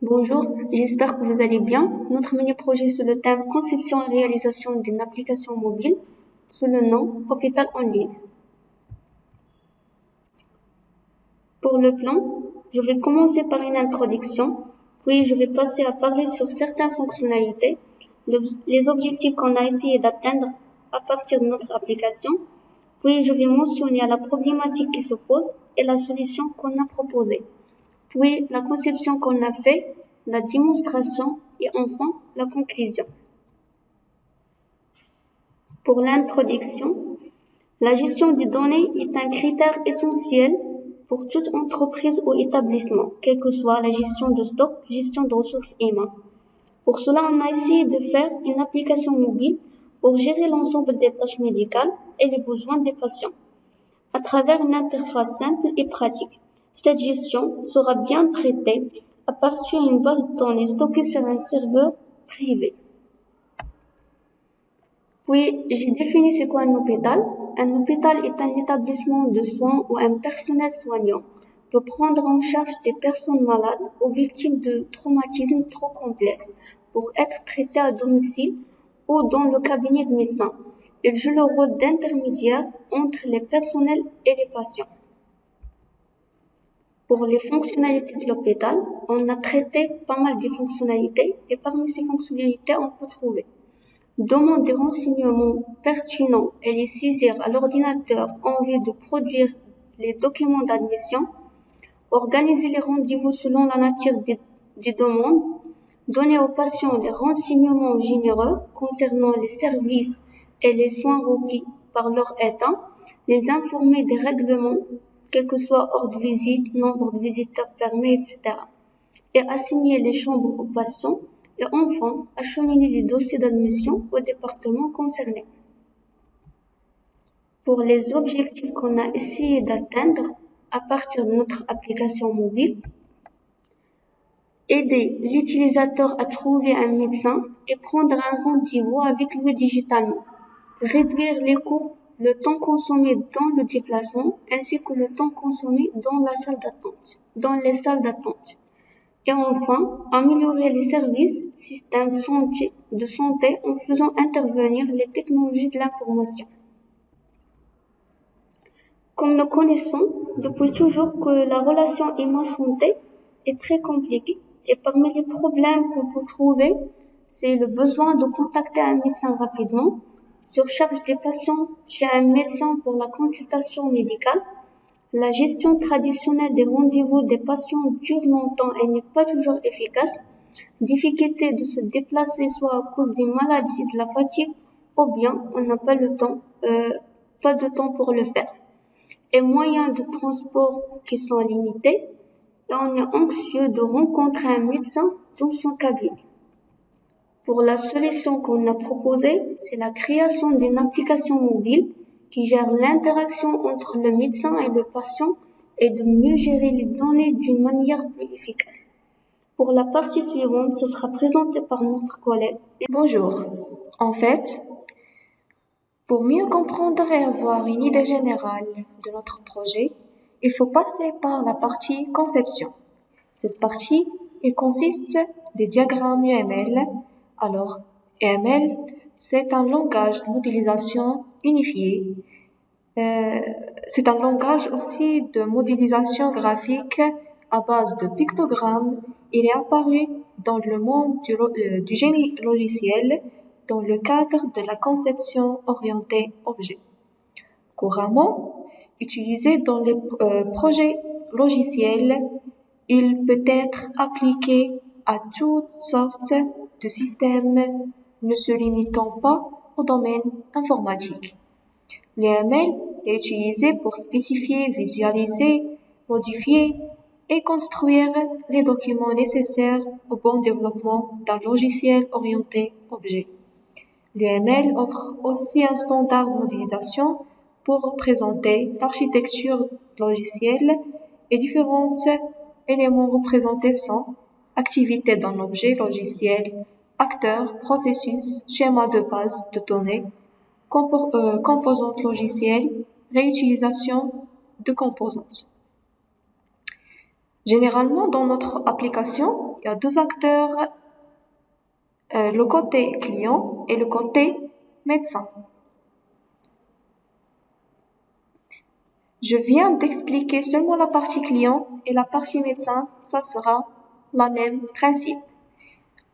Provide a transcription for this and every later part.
Bonjour, j'espère que vous allez bien. Notre mini-projet sur le thème conception et réalisation d'une application mobile sous le nom Hôpital en ligne. Pour le plan, je vais commencer par une introduction, puis je vais passer à parler sur certaines fonctionnalités, les objectifs qu'on a essayé d'atteindre à partir de notre application, puis je vais mentionner la problématique qui se pose et la solution qu'on a proposée. Puis la conception qu'on a fait, la démonstration et enfin la conclusion. Pour l'introduction, la gestion des données est un critère essentiel pour toute entreprise ou établissement, quelle que soit la gestion de stock, gestion de ressources humaines. Pour cela, on a essayé de faire une application mobile pour gérer l'ensemble des tâches médicales et les besoins des patients à travers une interface simple et pratique. Cette gestion sera bien traitée à partir d'une base de données stockée sur un serveur privé. Puis, j'ai défini c'est quoi un hôpital. Un hôpital est un établissement de soins où un personnel soignant peut prendre en charge des personnes malades ou victimes de traumatismes trop complexes pour être traitées à domicile ou dans le cabinet de médecin. Il joue le rôle d'intermédiaire entre les personnels et les patients. Pour les fonctionnalités de l'hôpital, on a traité pas mal de fonctionnalités et parmi ces fonctionnalités, on peut trouver demande des renseignements pertinents et les saisir à l'ordinateur en vue de produire les documents d'admission, organiser les rendez-vous selon la nature des demandes, donner aux patients les renseignements généraux concernant les services et les soins requis par leur état, les informer des règlements, quel que soit ordre de visite, nombre de visiteurs permis, etc. Et assigner les chambres aux patients et enfin acheminer les dossiers d'admission au département concerné. Pour les objectifs qu'on a essayé d'atteindre à partir de notre application mobile, aider l'utilisateur à trouver un médecin et prendre un rendez-vous avec lui digitalement, réduire les coûts, le temps consommé dans le déplacement ainsi que le temps consommé dans les salles d'attente. Et enfin, améliorer les services, systèmes de santé en faisant intervenir les technologies de l'information. Comme nous connaissons depuis toujours que la relation humain-santé est très compliquée et parmi les problèmes qu'on peut trouver, c'est le besoin de contacter un médecin rapidement, surcharge des patients chez un médecin pour la consultation médicale, la gestion traditionnelle des rendez-vous des patients dure longtemps et n'est pas toujours efficace, difficulté de se déplacer soit à cause des maladies, de la fatigue, ou bien on n'a pas pas de temps pour le faire. Et moyens de transport qui sont limités, et on est anxieux de rencontrer un médecin dans son cabinet. Pour la solution qu'on a proposée, c'est la création d'une application mobile qui gère l'interaction entre le médecin et le patient et de mieux gérer les données d'une manière plus efficace. Pour la partie suivante, ce sera présenté par notre collègue. Bonjour. En fait, pour mieux comprendre et avoir une idée générale de notre projet, il faut passer par la partie conception. Cette partie, il consiste des diagrammes UML. Alors, UML, c'est un langage de modélisation unifié. C'est un langage aussi de modélisation graphique à base de pictogrammes. Il est apparu dans le monde du génie logiciel dans le cadre de la conception orientée objet. Couramment utilisé dans les projets logiciels, il peut être appliqué à toutes sortes de systèmes ne se limitant pas au domaine informatique. L'UML est utilisé pour spécifier, visualiser, modifier et construire les documents nécessaires au bon développement d'un logiciel orienté objet. L'UML offre aussi un standard de modélisation pour représenter l'architecture logicielle et différents éléments représentés sont activités dans l'objet logiciel, acteurs, processus, schéma de base de données, composantes logicielles, réutilisation de composantes. Généralement, dans notre application, il y a deux acteurs, le côté client et le côté médecin. Je viens d'expliquer seulement la partie client et la partie médecin, ça sera le même principe.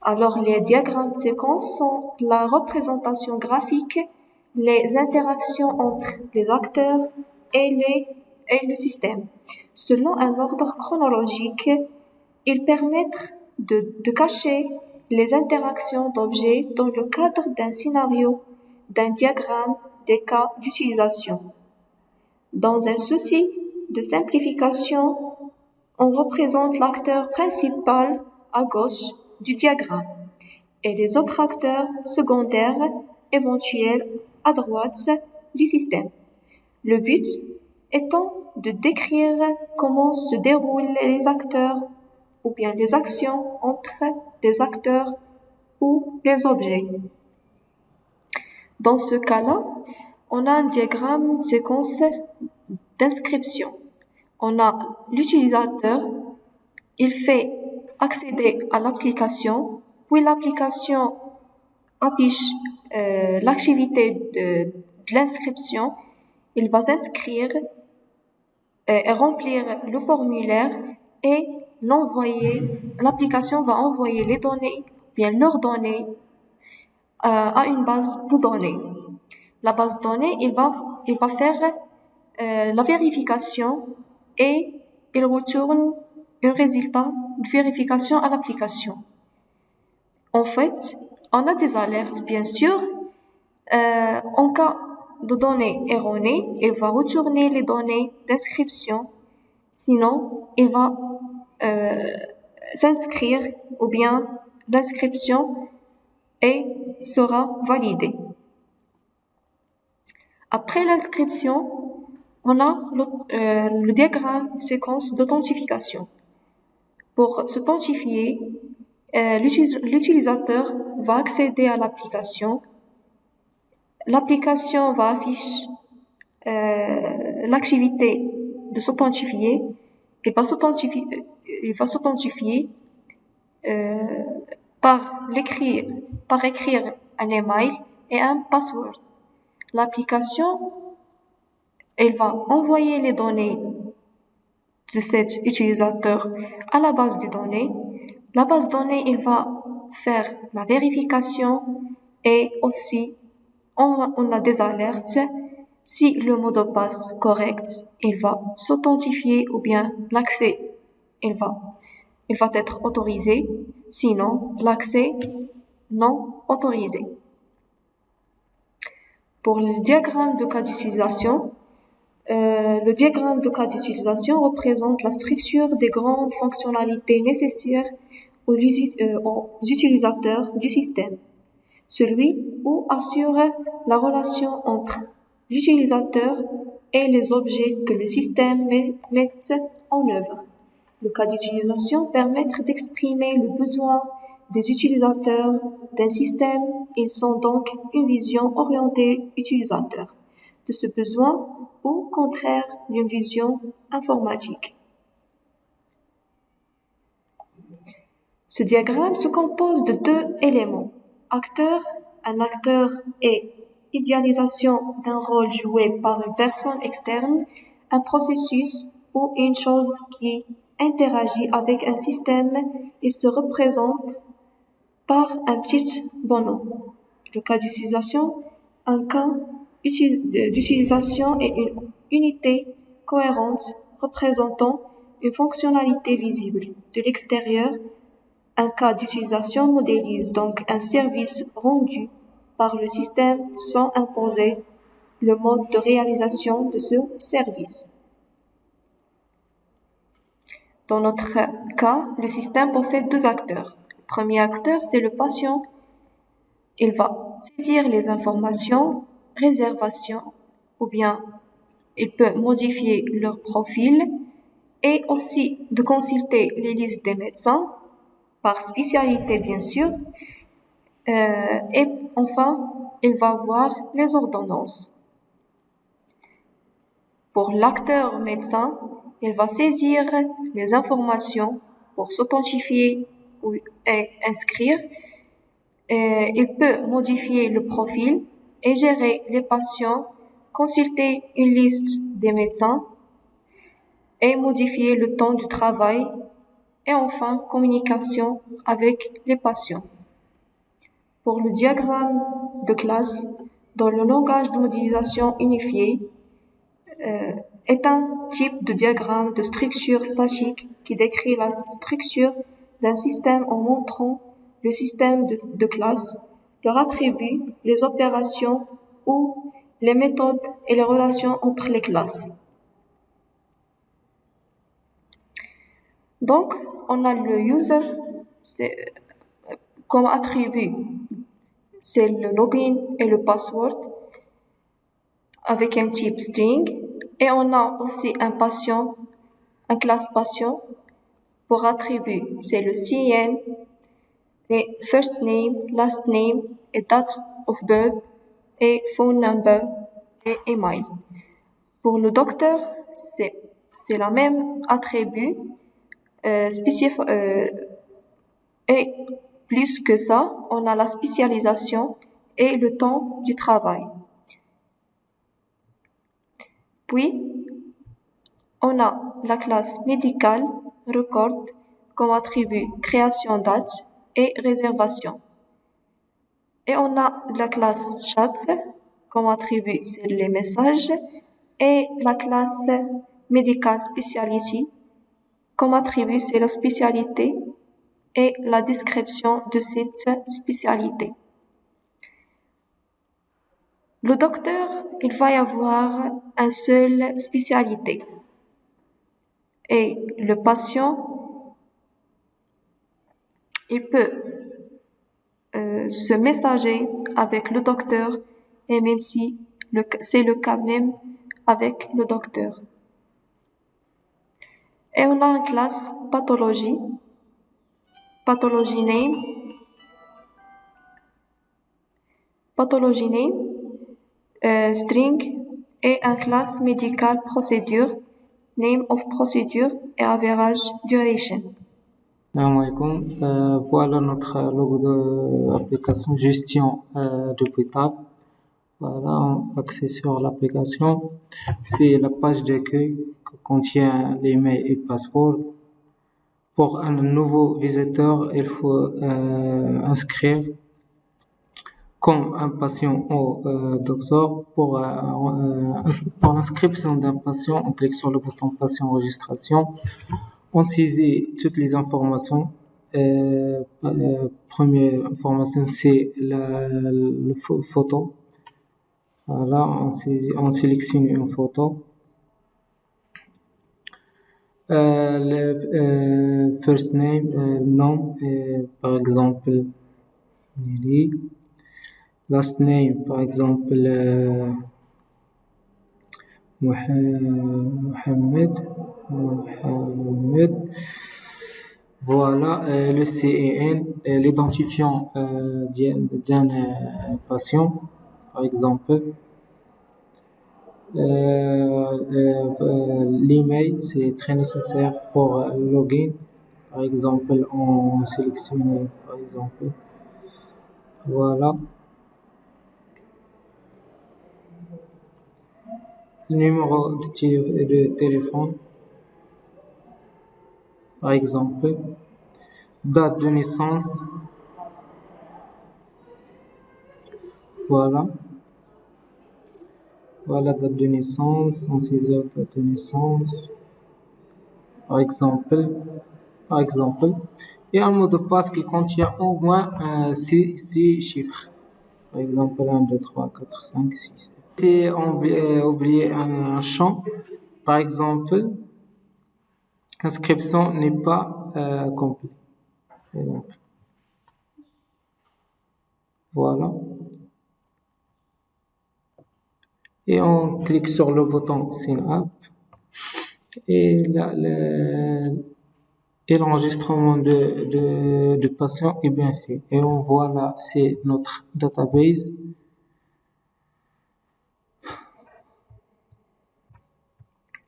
Alors, les diagrammes de séquence sont la représentation graphique, les interactions entre les acteurs et le système. Selon un ordre chronologique, ils permettent de cacher les interactions d'objets dans le cadre d'un scénario, d'un diagramme des cas d'utilisation. Dans un souci de simplification, on représente l'acteur principal à gauche du diagramme et les autres acteurs secondaires éventuels à droite du système. Le but étant de décrire comment se déroulent les acteurs ou bien les actions entre les acteurs ou les objets. Dans ce cas-là, on a un diagramme de séquence d'inscription. On a l'utilisateur, il fait accéder à l'application, puis l'application affiche l'activité de l'inscription. Il va s'inscrire et remplir le formulaire et l'application va envoyer les données, bien leurs données, à une base de données. La base de données, il va faire la vérification et il retourne un résultat de vérification à l'application. En fait, on a des alertes, bien sûr. En cas de données erronées, il va retourner les données d'inscription. Sinon, il va s'inscrire ou bien l'inscription sera validée. Après l'inscription, on a le diagramme de séquence d'authentification. Pour s'authentifier, l'utilisateur va accéder à l'application. L'application va afficher l'activité de s'authentifier. Il va s'authentifier par écrire un email et un password. L'application, elle va envoyer les données de cet utilisateur à la base de données. La base de données, elle va faire la vérification et aussi on a des alertes. Si le mot de passe correct, il va s'authentifier ou bien l'accès, il va être autorisé. Sinon, l'accès non autorisé. Pour le diagramme de cas d'utilisation, le diagramme de cas d'utilisation représente la structure des grandes fonctionnalités nécessaires aux utilisateurs du système. Celui où assure la relation entre l'utilisateur et les objets que le système met en œuvre. Le cas d'utilisation permet d'exprimer le besoin des utilisateurs d'un système. Ils sont donc une vision orientée utilisateur de ce besoin ou contraire d'une vision informatique. Ce diagramme se compose de deux éléments. Un acteur est idéalisation d'un rôle joué par une personne externe, un processus ou une chose qui interagit avec un système et se représente par un petit bonhomme. Le cas d'utilisation, un cas d'utilisation est une unité cohérente représentant une fonctionnalité visible de l'extérieur. Un cas d'utilisation modélise donc un service rendu par le système sans imposer le mode de réalisation de ce service. Dans notre cas, le système possède deux acteurs. Le premier acteur, c'est le patient. Il va saisir les informations, réservation, ou bien il peut modifier leur profil et aussi de consulter les listes des médecins, par spécialité bien sûr, et enfin, il va voir les ordonnances. Pour l'acteur médecin, il va saisir les informations pour s'authentifier et inscrire. Il peut modifier le profil et gérer les patients, consulter une liste des médecins et modifier le temps du travail et enfin communication avec les patients. Pour le diagramme de classe, dans le langage de modélisation unifié, est un type de diagramme de structure statique qui décrit la structure d'un système en montrant le système de classe, leurs attributs, les opérations ou les méthodes et les relations entre les classes. Donc, on a le user comme attribut, c'est le login et le password avec un type string. Et on a aussi un patient, un classe patient pour attribut, c'est le CN, et first name, last name et date of birth et phone number et email. Pour le docteur, c'est la même attribut spécifique et plus que ça, on a la spécialisation et le temps du travail. Puis, on a la classe médicale, record, comme attribut création date et réservation. Et on a la classe chat, comme attribut c'est les messages, et la classe médicale specialty, comme attribut c'est la spécialité et la description de cette spécialité. Le docteur, il va y avoir une seule spécialité. Et le patient, il peut se messager avec le docteur, et même si c'est le cas même avec le docteur. Et on a une classe pathologie name, string, et une classe médicale procédure, name of procedure et average duration. Salam alaikum. Voilà notre logo de l'application gestion d'hôpital. Voilà, on accède sur l'application. C'est la page d'accueil qui contient les mails et passwords. Pour un nouveau visiteur, il faut inscrire comme un patient au docteur. Pour l'inscription d'un patient, on clique sur le bouton patient enregistration. On saisit toutes les informations. Première information, c'est la photo. Voilà, on sélectionne une photo. Le first name, nom, par exemple, Nelly. Last name, par exemple, Mohamed. Voilà, le CEN, l'identifiant d'un patient, par exemple. L'email, c'est très nécessaire pour login. Par exemple, on sélectionne, par exemple. Voilà. Le numéro de téléphone, par exemple. Date de naissance. Voilà. Voilà, date de naissance, on saisit la date de naissance. Par exemple. Et un mot de passe qui contient au moins 6 chiffres. Par exemple, 1, 2, 3, 4, 5, 6. Si on oublie un champ, par exemple, l'inscription n'est pas complète. Voilà. Et on clique sur le bouton Sign Up. Et l'enregistrement de patient est bien fait. Et on voit là, c'est notre database.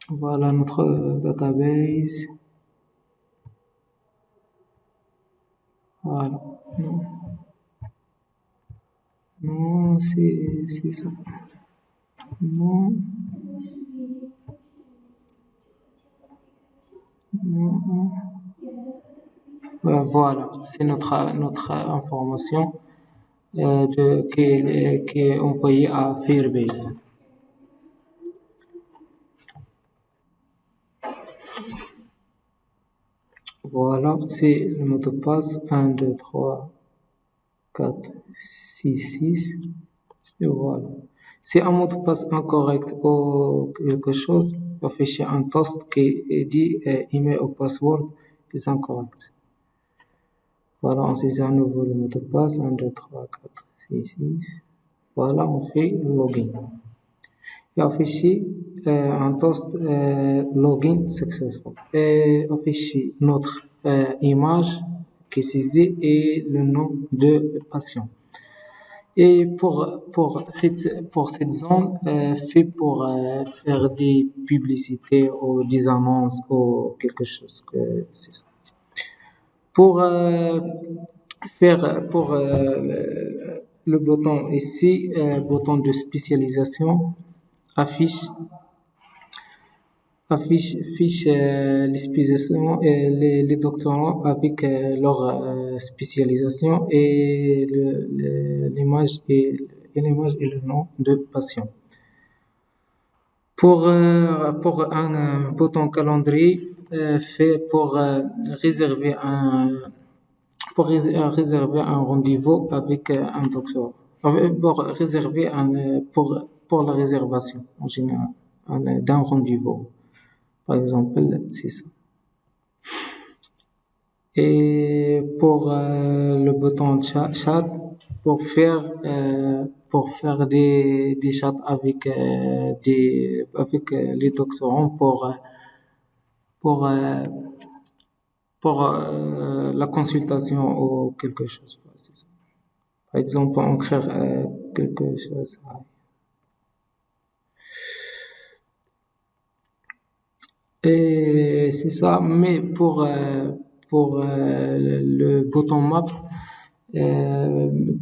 Voilà notre database. Voilà. Non, non, c'est ça. Non, non. Voilà, c'est notre information qui est envoyée à Firebase. Voilà, c'est le mot de passe 1, 2, 3, 4, 6, 6. Et voilà. Si un mot de passe incorrect ou quelque chose, afficher un toast qui dit email ou password est incorrect. Voilà, on saisit à nouveau le mot de passe 1, 2, 3, 4, 6, 6. Voilà, on fait le login. Et afficher un toast login successful. Et afficher notre image qui est saisie et le nom de patient. Et pour cette zone, fait pour faire des publicités ou des annonces ou quelque chose que c'est ça. Pour faire pour le bouton ici, bouton de spécialisation, affiche les spécialisations et les doctorants avec leur spécialisation et l'image et le nom de patient. Pour un bouton calendrier fait pour réserver un rendez-vous avec un docteur. Pour réserver pour la réservation en général d'un rendez-vous. Par exemple, c'est ça. Et pour le bouton chat, pour faire des chats avec les doctorants pour la consultation ou quelque chose. C'est ça. Par exemple, on crée quelque chose. Et c'est ça, mais pour le bouton Maps,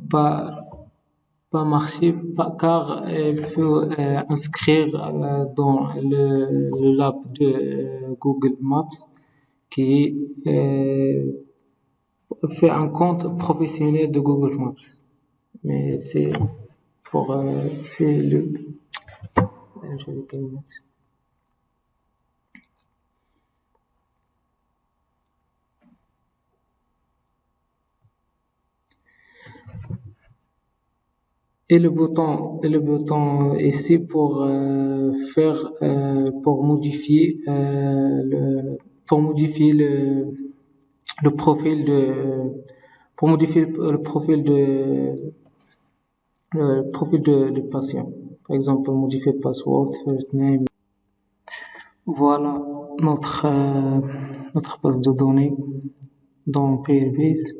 pas marcher, car il faut inscrire dans le lab de Google Maps qui fait un compte professionnel de Google Maps. Mais c'est pour c'est le et le bouton ici pour pour modifier le profil de patient. Par exemple, modifier password, first name. Voilà notre base de données dans Firebase.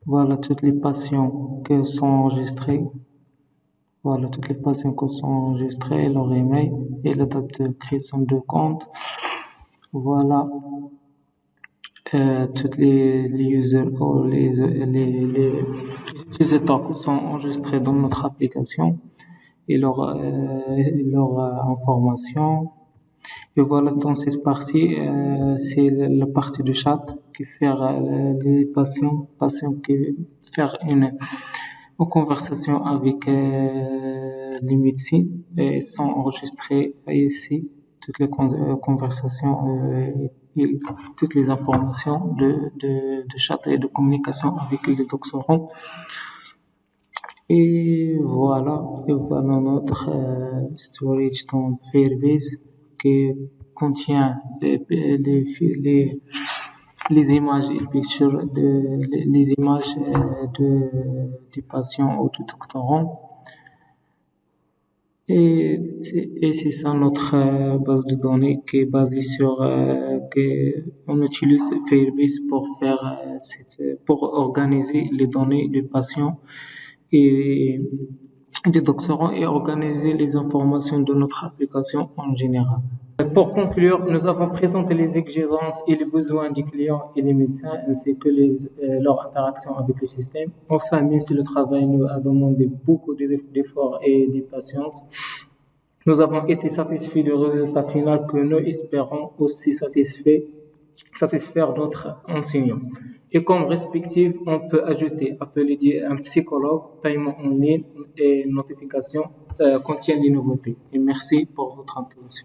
Voilà toutes les patients qui sont enregistrés. Voilà toutes les patients qui sont enregistrés, leur email et la date de création de compte. Voilà toutes les users ou les utilisateurs qui sont enregistrés dans notre application et leur information. Et voilà, dans cette partie, c'est la partie du chat qui fait les patients qui faire une conversation avec les médecins et sont enregistrés ici toutes les conversations et toutes les informations de chat et de communication avec les doctorants. Et voilà notre storage dans Firebase qui contient les images et pictures les images des patients ou des doctorants. Et c'est ça notre base de données qui est basée sur on utilise Firebase pour organiser les données des patients et des doctorants et organiser les informations de notre application en général. Pour conclure, nous avons présenté les exigences et les besoins des clients et des médecins ainsi que leur interaction avec le système. Enfin, même si le travail nous a demandé beaucoup d'efforts et de patience, nous avons été satisfaits du résultat final que nous espérons aussi satisfaire d'autres enseignants. Et comme respective, on peut ajouter appeler un psychologue, paiement en ligne et notification contiennent les nouveautés. Et merci pour votre attention.